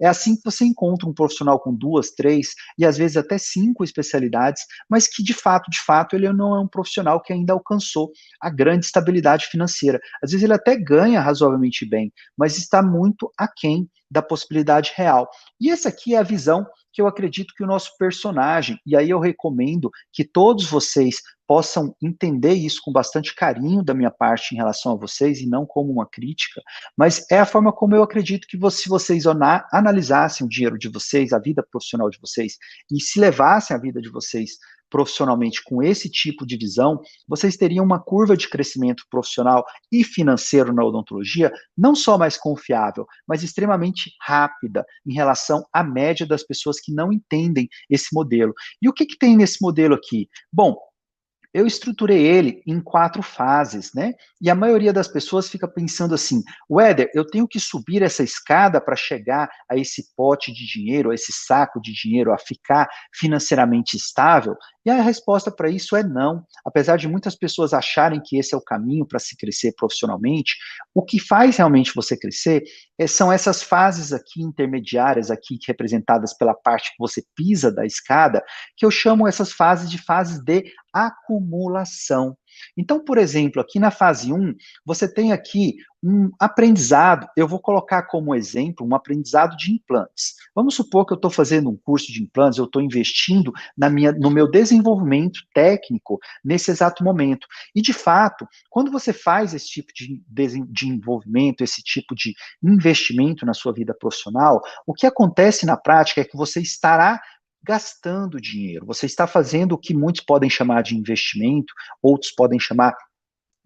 É assim que você encontra um profissional com 2, 3 e às vezes até 5 especialidades, mas que de fato, ele não é um profissional que ainda alcançou a grande estabilidade financeira. Às vezes ele até ganha razoavelmente bem, mas está muito aquém da possibilidade real. E essa aqui é a visão que eu acredito que o nosso personagem, e aí eu recomendo que todos vocês possam entender isso com bastante carinho da minha parte em relação a vocês e não como uma crítica, mas é a forma como eu acredito que se vocês analisassem o dinheiro de vocês, a vida profissional de vocês, e se levassem a vida de vocês profissionalmente com esse tipo de visão, vocês teriam uma curva de crescimento profissional e financeiro na odontologia não só mais confiável, mas extremamente rápida em relação à média das pessoas que não entendem esse modelo. E o que, que tem nesse modelo aqui? Bom, eu estruturei ele em 4 fases, né? E a maioria das pessoas fica pensando assim, Weder, eu tenho que subir essa escada para chegar a esse pote de dinheiro, a esse saco de dinheiro, a ficar financeiramente estável? E a resposta para isso é não. Apesar de muitas pessoas acharem que esse é o caminho para se crescer profissionalmente, o que faz realmente você crescer são essas fases aqui intermediárias, aqui representadas pela parte que você pisa da escada, que eu chamo essas fases de fases de acumulação. Então, por exemplo, aqui na fase 1, você tem aqui um aprendizado, eu vou colocar como exemplo um aprendizado de implantes. Vamos supor que eu estou fazendo um curso de implantes, eu estou investindo no meu desenvolvimento técnico nesse exato momento. E, de fato, quando você faz esse tipo de desenvolvimento, esse tipo de investimento na sua vida profissional, o que acontece na prática é que você estará gastando dinheiro. Você está fazendo o que muitos podem chamar de investimento, outros podem chamar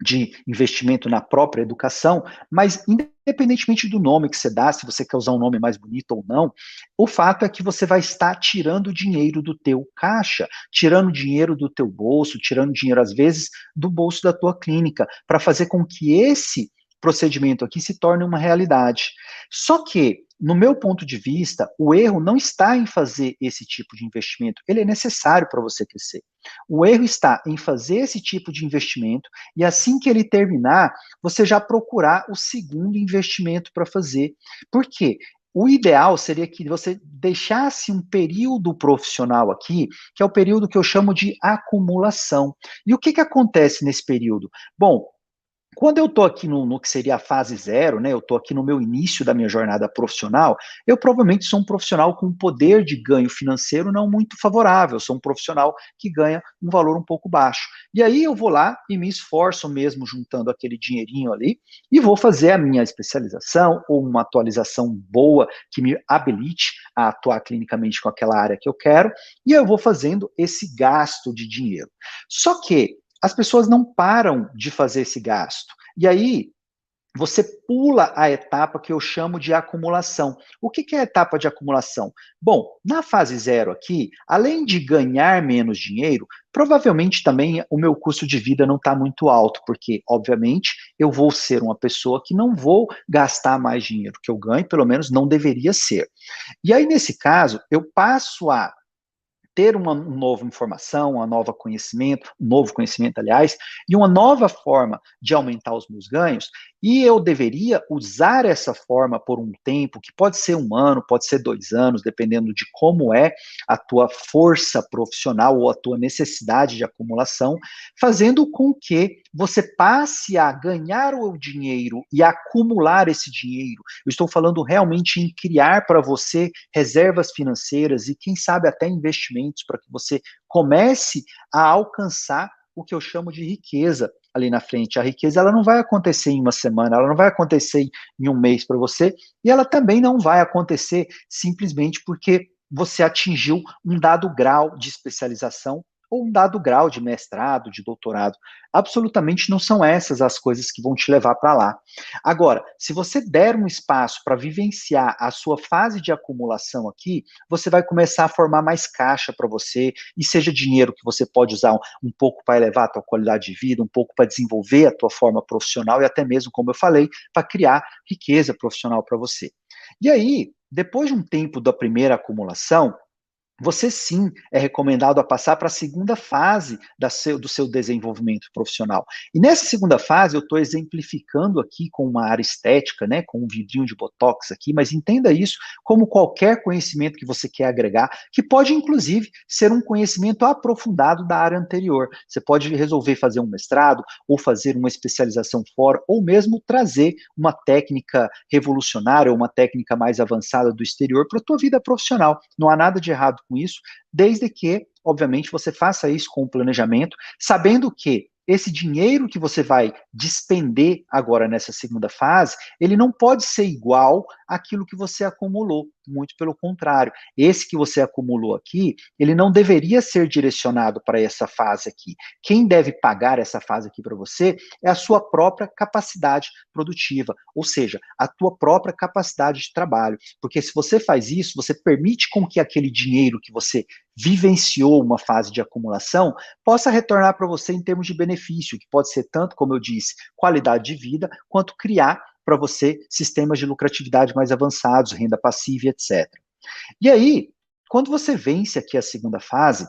de investimento na própria educação, mas independentemente do nome que você dá, se você quer usar um nome mais bonito ou não, o fato é que você vai estar tirando dinheiro do teu caixa, tirando dinheiro do teu bolso, tirando dinheiro às vezes do bolso da tua clínica, para fazer com que esse procedimento aqui se torne uma realidade. Só que, no meu ponto de vista, o erro não está em fazer esse tipo de investimento, ele é necessário para você crescer. O erro está em fazer esse tipo de investimento e assim que ele terminar, você já procurar o segundo investimento para fazer. Por quê? O ideal seria que você deixasse um período profissional aqui, que é o período que eu chamo de acumulação. E o que, que acontece nesse período? Bom, quando eu estou aqui no que seria a fase 0, né, eu estou aqui no meu início da minha jornada profissional, eu provavelmente sou um profissional com um poder de ganho financeiro não muito favorável, sou um profissional que ganha um valor um pouco baixo. E aí eu vou lá e me esforço mesmo juntando aquele dinheirinho ali e vou fazer a minha especialização ou uma atualização boa que me habilite a atuar clinicamente com aquela área que eu quero, e eu vou fazendo esse gasto de dinheiro. Só que as pessoas não param de fazer esse gasto. E aí, você pula a etapa que eu chamo de acumulação. O que é a etapa de acumulação? Bom, na fase 0 aqui, além de ganhar menos dinheiro, provavelmente também o meu custo de vida não está muito alto, porque, obviamente, eu vou ser uma pessoa que não vou gastar mais dinheiro que eu ganho, pelo menos não deveria ser. E aí, nesse caso, eu passo a ter uma nova informação, um novo conhecimento, aliás, e uma nova forma de aumentar os meus ganhos, e eu deveria usar essa forma por um tempo, que pode ser 1 ano, pode ser 2 anos, dependendo de como é a tua força profissional ou a tua necessidade de acumulação, fazendo com que você passe a ganhar o dinheiro e acumular esse dinheiro. Eu estou falando realmente em criar para você reservas financeiras e, quem sabe, até investimentos para que você comece a alcançar o que eu chamo de riqueza ali na frente. A riqueza, ela não vai acontecer em uma semana, ela não vai acontecer em um mês para você, e ela também não vai acontecer simplesmente porque você atingiu um dado grau de especialização ou um dado grau de mestrado, de doutorado. Absolutamente não são essas as coisas que vão te levar para lá. Agora, se você der um espaço para vivenciar a sua fase de acumulação aqui, você vai começar a formar mais caixa para você, e seja dinheiro que você pode usar um pouco para elevar a tua qualidade de vida, um pouco para desenvolver a tua forma profissional e até mesmo, como eu falei, para criar riqueza profissional para você. E aí, depois de um tempo da primeira acumulação, você sim é recomendado a passar para a segunda fase do seu desenvolvimento profissional. E nessa segunda fase, eu estou exemplificando aqui com uma área estética, né, com um vidrinho de botox aqui, mas entenda isso como qualquer conhecimento que você quer agregar, que pode inclusive ser um conhecimento aprofundado da área anterior. Você pode resolver fazer um mestrado, ou fazer uma especialização fora, ou mesmo trazer uma técnica revolucionária, ou uma técnica mais avançada do exterior para a tua vida profissional. Não há nada de errado com isso, desde que, obviamente, você faça isso com o planejamento, sabendo que esse dinheiro que você vai despender agora nessa segunda fase, ele não pode ser igual àquilo que você acumulou, muito pelo contrário. Esse que você acumulou aqui, ele não deveria ser direcionado para essa fase aqui. Quem deve pagar essa fase aqui para você é a sua própria capacidade produtiva, ou seja, a tua própria capacidade de trabalho. Porque se você faz isso, você permite com que aquele dinheiro que você vivenciou uma fase de acumulação, possa retornar para você em termos de benefício, que pode ser tanto, como eu disse, qualidade de vida, quanto criar para você sistemas de lucratividade mais avançados, renda passiva, etc. E aí, quando você vence aqui a segunda fase,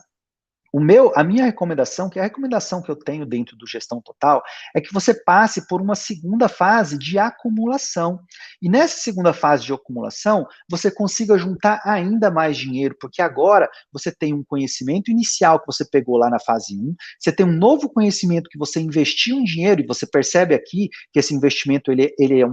a minha recomendação, que é a recomendação que eu tenho dentro do Gestão Total, é que você passe por uma segunda fase de acumulação. E nessa segunda fase de acumulação, você consiga juntar ainda mais dinheiro, porque agora você tem um conhecimento inicial que você pegou lá na fase 1, você tem um novo conhecimento que você investiu em dinheiro, e você percebe aqui que esse investimento ele é um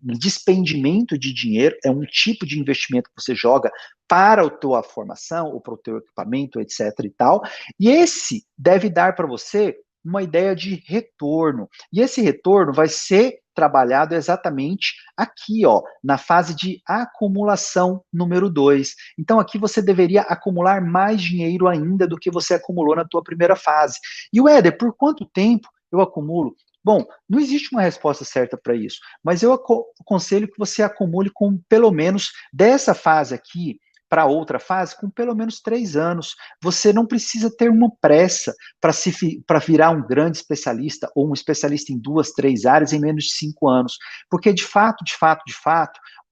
despendimento de dinheiro, é um tipo de investimento que você joga para a tua formação, ou para o teu equipamento, etc. e tal, e esse deve dar para você uma ideia de retorno. E esse retorno vai ser trabalhado exatamente aqui, ó, na fase de acumulação número 2. Então aqui você deveria acumular mais dinheiro ainda do que você acumulou na tua primeira fase. E o Éder, por quanto tempo eu acumulo? Bom, não existe uma resposta certa para isso, mas eu aconselho que você acumule com pelo menos dessa fase aqui para outra fase com pelo menos 3 anos. Você não precisa ter uma pressa para virar um grande especialista ou um especialista em 2, 3 áreas em menos de 5 anos. Porque, de fato,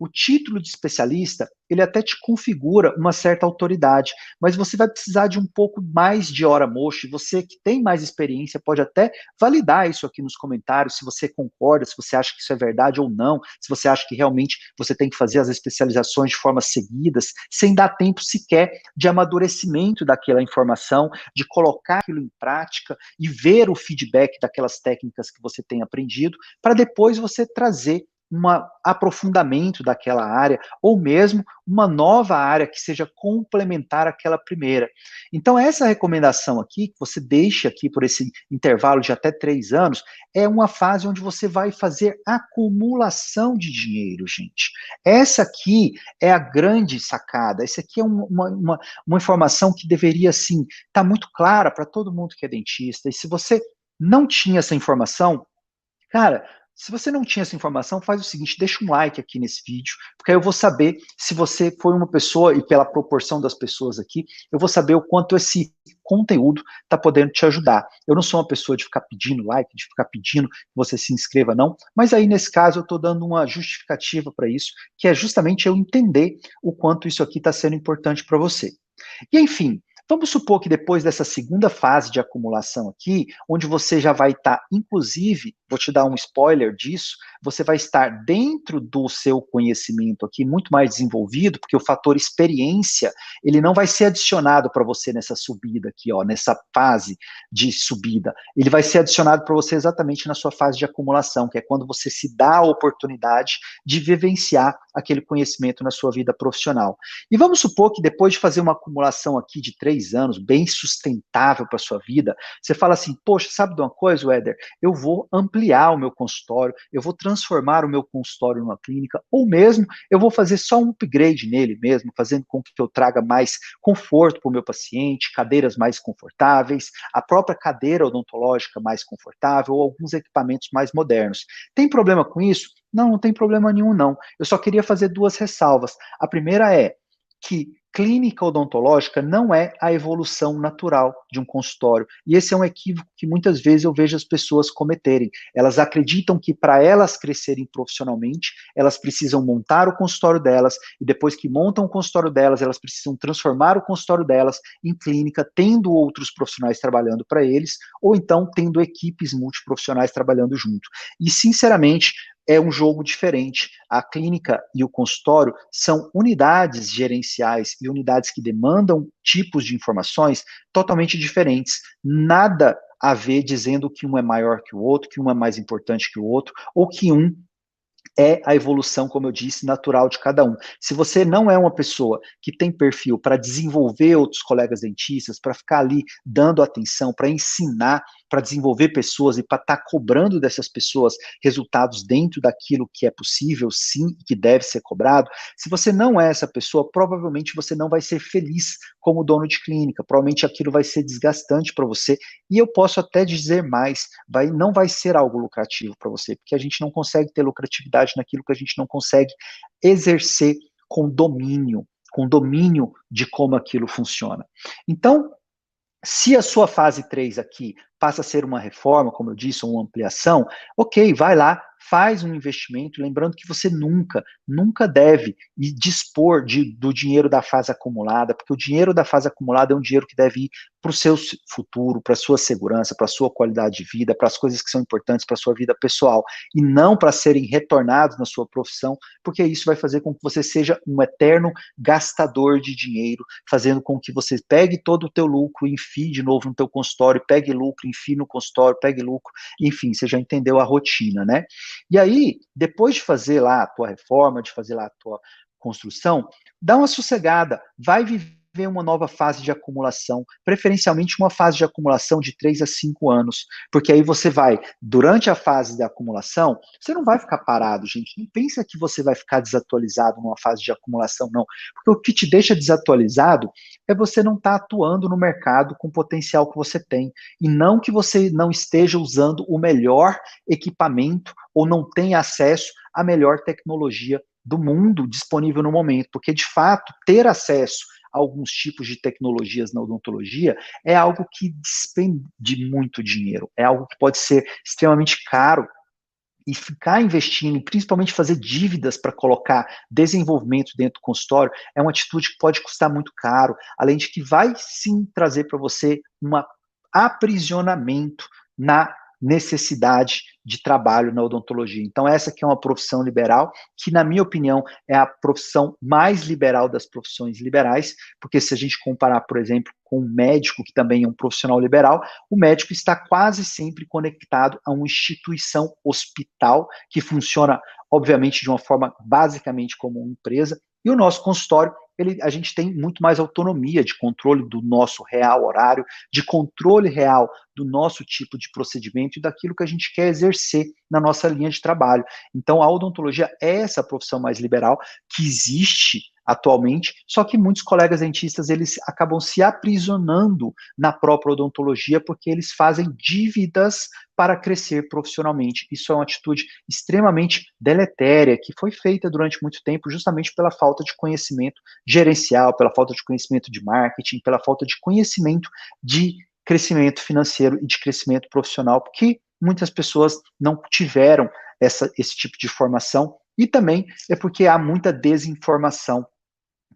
o título de especialista, ele até te configura uma certa autoridade, mas você vai precisar de um pouco mais de hora moxa, e você que tem mais experiência pode até validar isso aqui nos comentários, se você concorda, se você acha que isso é verdade ou não, se você acha que realmente você tem que fazer as especializações de forma seguidas, sem dar tempo sequer de amadurecimento daquela informação, de colocar aquilo em prática e ver o feedback daquelas técnicas que você tem aprendido, para depois você trazer um aprofundamento daquela área, ou mesmo uma nova área que seja complementar àquela primeira. Então, essa recomendação aqui, que você deixa aqui por esse intervalo de até 3 anos, é uma fase onde você vai fazer acumulação de dinheiro, gente. Essa aqui é a grande sacada, essa aqui é uma informação que deveria, sim, estar muito clara para todo mundo que é dentista, e se você não tinha essa informação, cara, se você não tinha essa informação, faz o seguinte, deixa um like aqui nesse vídeo, porque aí eu vou saber se você foi uma pessoa, e pela proporção das pessoas aqui, eu vou saber o quanto esse conteúdo está podendo te ajudar. Eu não sou uma pessoa de ficar pedindo like, de ficar pedindo que você se inscreva, não, mas aí nesse caso eu estou dando uma justificativa para isso, que é justamente eu entender o quanto isso aqui está sendo importante para você. E enfim, vamos supor que depois dessa segunda fase de acumulação aqui, onde você já vai estar, inclusive, vou te dar um spoiler disso, você vai estar dentro do seu conhecimento aqui muito mais desenvolvido, porque o fator experiência, ele não vai ser adicionado para você nessa subida aqui, ó, nessa fase de subida. Ele vai ser adicionado para você exatamente na sua fase de acumulação, que é quando você se dá a oportunidade de vivenciar aquele conhecimento na sua vida profissional. E vamos supor que depois de fazer uma acumulação aqui de 3 anos, bem sustentável para a sua vida, você fala assim, poxa, sabe de uma coisa, Weder? Eu vou ampliar o meu consultório, eu vou transformar o meu consultório numa clínica, ou mesmo eu vou fazer só um upgrade nele mesmo, fazendo com que eu traga mais conforto para o meu paciente, cadeiras mais confortáveis, a própria cadeira odontológica mais confortável, ou alguns equipamentos mais modernos. Tem problema com isso? Não, não tem problema nenhum, não. Eu só queria fazer 2 ressalvas. A primeira é que clínica odontológica não é a evolução natural de um consultório. E esse é um equívoco que muitas vezes eu vejo as pessoas cometerem. Elas acreditam que para elas crescerem profissionalmente, elas precisam montar o consultório delas, e depois que montam o consultório delas, elas precisam transformar o consultório delas em clínica, tendo outros profissionais trabalhando para eles, ou então tendo equipes multiprofissionais trabalhando junto. E, sinceramente, é um jogo diferente. A clínica e o consultório são unidades gerenciais e unidades que demandam tipos de informações totalmente diferentes. Nada a ver dizendo que um é maior que o outro, que um é mais importante que o outro, ou que um é a evolução, como eu disse, natural de cada um. Se você não é uma pessoa que tem perfil para desenvolver outros colegas dentistas, para ficar ali dando atenção, para ensinar, para desenvolver pessoas e para estar cobrando dessas pessoas resultados dentro daquilo que é possível, sim, que deve ser cobrado, se você não é essa pessoa, provavelmente você não vai ser feliz como dono de clínica, provavelmente aquilo vai ser desgastante para você, e eu posso até dizer mais, não vai ser algo lucrativo para você, porque a gente não consegue ter lucratividade naquilo que a gente não consegue exercer com domínio de como aquilo funciona. Então, se a sua fase 3 aqui passa a ser uma reforma, como eu disse, ou uma ampliação, ok, vai lá, faz um investimento, lembrando que você nunca deve dispor do dinheiro da fase acumulada, porque o dinheiro da fase acumulada é um dinheiro que deve ir para o seu futuro, para a sua segurança, para a sua qualidade de vida, para as coisas que são importantes para a sua vida pessoal, e não para serem retornados na sua profissão, porque isso vai fazer com que você seja um eterno gastador de dinheiro, fazendo com que você pegue todo o teu lucro e enfie de novo no teu consultório, pegue lucro, enfie no consultório, pegue lucro, enfim, você já entendeu a rotina, né? E aí, depois de fazer lá a tua reforma, de fazer lá a tua construção, dá uma sossegada, vai viver uma nova fase de acumulação, preferencialmente uma fase de acumulação de 3 a 5 anos, porque aí você vai, durante a fase de acumulação, você não vai ficar parado, gente, não pensa que você vai ficar desatualizado numa fase de acumulação, não, porque o que te deixa desatualizado é você não estar atuando no mercado com o potencial que você tem, e não que você não esteja usando o melhor equipamento ou não tenha acesso à melhor tecnologia do mundo disponível no momento, porque de fato ter acesso a alguns tipos de tecnologias na odontologia é algo que despende muito dinheiro, é algo que pode ser extremamente caro, e ficar investindo, principalmente fazer dívidas para colocar desenvolvimento dentro do consultório, é uma atitude que pode custar muito caro, além de que vai sim trazer para você um aprisionamento na necessidade de trabalho na odontologia. Então, essa que é uma profissão liberal, que, na minha opinião, é a profissão mais liberal das profissões liberais, porque se a gente comparar, por exemplo, com um médico, que também é um profissional liberal, o médico está quase sempre conectado a uma instituição hospital, que funciona, obviamente, de uma forma basicamente como uma empresa, e o nosso consultório, a gente tem muito mais autonomia de controle do nosso real horário, de controle real do nosso tipo de procedimento e daquilo que a gente quer exercer na nossa linha de trabalho. Então, a odontologia é essa profissão mais liberal que existe atualmente, só que muitos colegas dentistas, eles acabam se aprisionando na própria odontologia porque eles fazem dívidas para crescer profissionalmente. Isso é uma atitude extremamente deletéria, que foi feita durante muito tempo justamente pela falta de conhecimento gerencial, pela falta de conhecimento de marketing, pela falta de conhecimento de crescimento financeiro e de crescimento profissional, porque muitas pessoas não tiveram esse tipo de formação, e também é porque há muita desinformação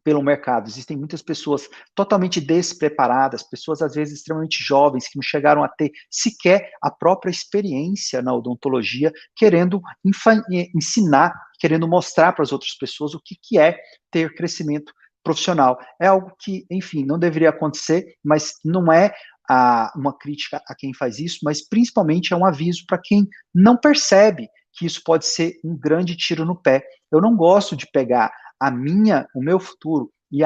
pelo mercado. Existem muitas pessoas totalmente despreparadas, pessoas às vezes extremamente jovens, que não chegaram a ter sequer a própria experiência na odontologia, querendo ensinar, querendo mostrar para as outras pessoas o que é ter crescimento profissional. É algo que, enfim, não deveria acontecer, mas não é uma crítica a quem faz isso, mas principalmente é um aviso para quem não percebe que isso pode ser um grande tiro no pé. Eu não gosto de pegar o meu futuro e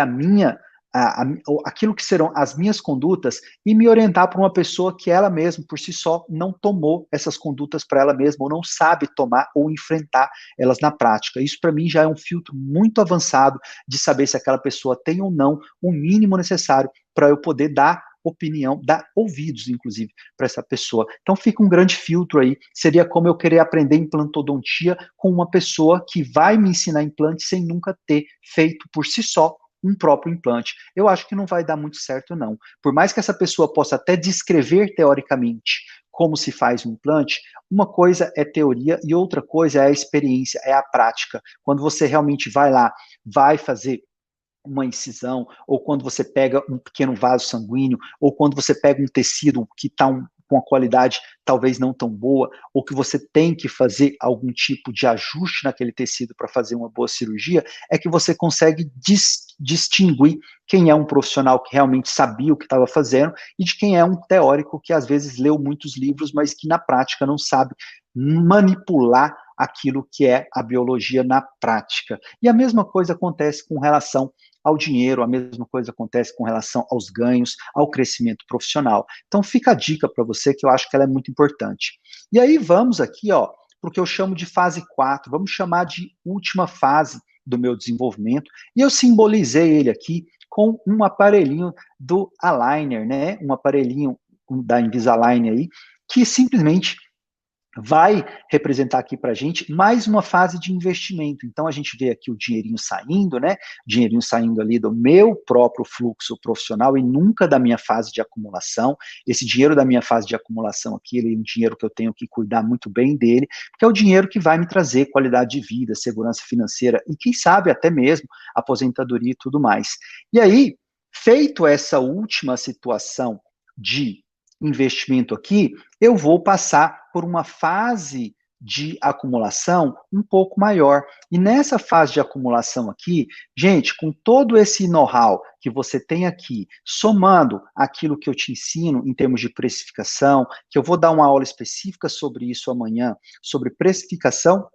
aquilo que serão as minhas condutas e me orientar para uma pessoa que ela mesma, por si só, não tomou essas condutas para ela mesma, ou não sabe tomar ou enfrentar elas na prática. Isso, para mim, já é um filtro muito avançado de saber se aquela pessoa tem ou não o mínimo necessário para eu poder dar opinião, dar ouvidos, inclusive, para essa pessoa. Então fica um grande filtro aí, seria como eu querer aprender implantodontia com uma pessoa que vai me ensinar implante sem nunca ter feito por si só um próprio implante. Eu acho que não vai dar muito certo, não. Por mais que essa pessoa possa até descrever teoricamente como se faz um implante, uma coisa é teoria e outra coisa é a experiência, é a prática. Quando você realmente vai lá, vai fazer uma incisão, ou quando você pega um pequeno vaso sanguíneo, ou quando você pega um tecido que está com uma qualidade talvez não tão boa, ou que você tem que fazer algum tipo de ajuste naquele tecido para fazer uma boa cirurgia, é que você consegue distinguir quem é um profissional que realmente sabia o que estava fazendo e de quem é um teórico que às vezes leu muitos livros, mas que na prática não sabe manipular aquilo que é a biologia na prática. E a mesma coisa acontece com relação ao dinheiro, a mesma coisa acontece com relação aos ganhos, ao crescimento profissional. Então fica a dica para você que eu acho que ela é muito importante. E aí vamos aqui, ó, para o que eu chamo de fase 4, vamos chamar de última fase do meu desenvolvimento, e eu simbolizei ele aqui com um aparelhinho do Aligner, né? Um aparelhinho da Invisalign aí, que simplesmente vai representar aqui para a gente mais uma fase de investimento. Então, a gente vê aqui o dinheirinho saindo, né? Dinheirinho saindo ali do meu próprio fluxo profissional e nunca da minha fase de acumulação. Esse dinheiro da minha fase de acumulação aqui, ele é um dinheiro que eu tenho que cuidar muito bem dele, porque é o dinheiro que vai me trazer qualidade de vida, segurança financeira e, quem sabe, até mesmo aposentadoria e tudo mais. E aí, feito essa última situação de investimento aqui, eu vou passar por uma fase de acumulação um pouco maior. E nessa fase de acumulação aqui, gente, com todo esse know-how que você tem aqui, somando aquilo que eu te ensino em termos de precificação, que eu vou dar uma aula específica sobre isso amanhã, sobre precificação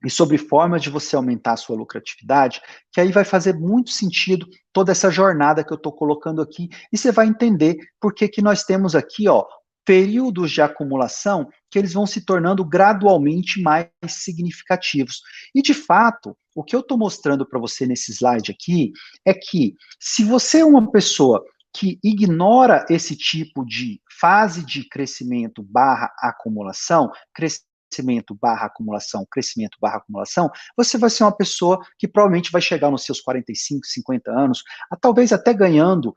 e sobre formas de você aumentar a sua lucratividade, que aí vai fazer muito sentido toda essa jornada que eu estou colocando aqui, e você vai entender por que nós temos aqui, ó, períodos de acumulação que eles vão se tornando gradualmente mais significativos. E, de fato, o que eu estou mostrando para você nesse slide aqui é que se você é uma pessoa que ignora esse tipo de fase de crescimento barra acumulação, crescimento barra acumulação, você vai ser uma pessoa que provavelmente vai chegar nos seus 45, 50 anos, talvez até ganhando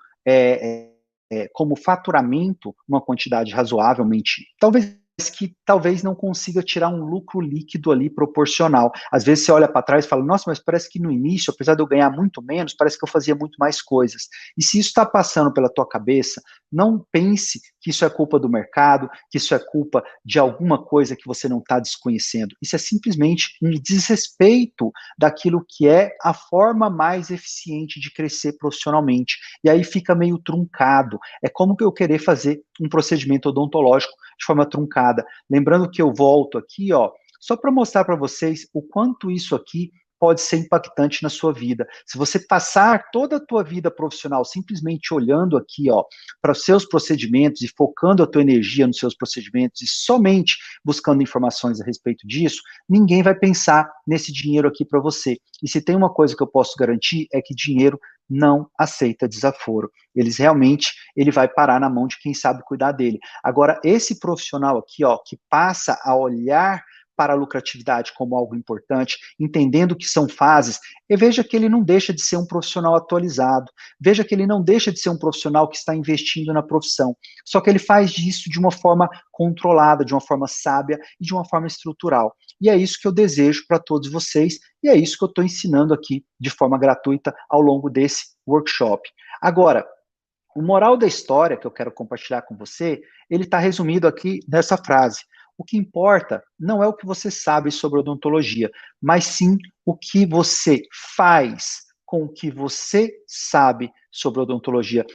como faturamento uma quantidade razoavelmente, talvez não consiga tirar um lucro líquido ali proporcional. Às vezes você olha para trás e fala, nossa, mas parece que no início, apesar de eu ganhar muito menos, parece que eu fazia muito mais coisas. E se isso está passando pela tua cabeça, não pense que isso é culpa do mercado, que isso é culpa de alguma coisa que você não está desconhecendo. Isso é simplesmente um desrespeito daquilo que é a forma mais eficiente de crescer profissionalmente. E aí fica meio truncado. É como que eu querer fazer um procedimento odontológico de forma truncada. Lembrando que eu volto aqui, ó, só para mostrar para vocês o quanto isso aqui pode ser impactante na sua vida. Se você passar toda a tua vida profissional simplesmente olhando aqui, ó, para os seus procedimentos e focando a tua energia nos seus procedimentos e somente buscando informações a respeito disso, ninguém vai pensar nesse dinheiro aqui para você. E se tem uma coisa que eu posso garantir é que dinheiro não aceita desaforo. Ele vai parar na mão de quem sabe cuidar dele. Agora, esse profissional aqui, ó, que passa a olhar para a lucratividade como algo importante, entendendo que são fases, e veja que ele não deixa de ser um profissional atualizado, veja que ele não deixa de ser um profissional que está investindo na profissão, só que ele faz isso de uma forma controlada, de uma forma sábia e de uma forma estrutural. E é isso que eu desejo para todos vocês, e é isso que eu estou ensinando aqui de forma gratuita ao longo desse workshop. Agora, o moral da história que eu quero compartilhar com você, ele está resumido aqui nessa frase. O que importa não é o que você sabe sobre odontologia, mas sim o que você faz com o que você sabe sobre odontologia.